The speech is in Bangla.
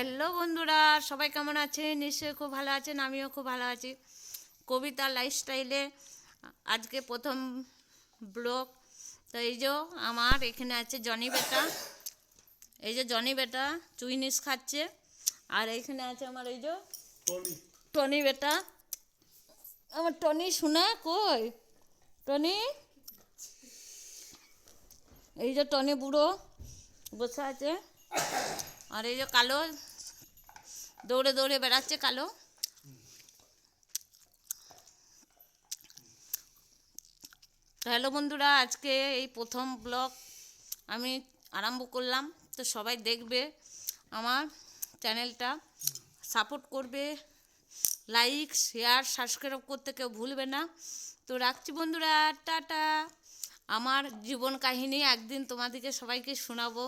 হ্যালো বন্ধুরা, সবাই কেমন আছেন? নিশ্চয়ই খুব ভালো আছেন, আমিও খুব ভালো আছি। কবিতা লাইফস্টাইলে আজকে প্রথম ব্লগ। তো এই যে আমার এখানে আছে জনি বেটা, এই যে জনি বেটা চুইনিস খাচ্ছে। আর এইখানে আছে আমার এই যে টনি বেটা, আমার টনি শোনা কই টনি, এই যে টনি বুড়ো বসে আছে। আর এই যে কালো দৌড়ে দৌড়ে বেড়াচ্ছে কালো। তো হ্যালো বন্ধুরা, আজকে এই প্রথম ব্লগ আমি আরম্ভ করলাম। তো সবাই দেখবে, আমার চ্যানেলটা সাপোর্ট করবে, লাইক শেয়ার সাবস্ক্রাইব করতে কেউ ভুলবে না। তো রাখছি বন্ধুরা, টাটা। আমার জীবন কাহিনী একদিন তোমাদেরকে সবাইকে শোনাবো।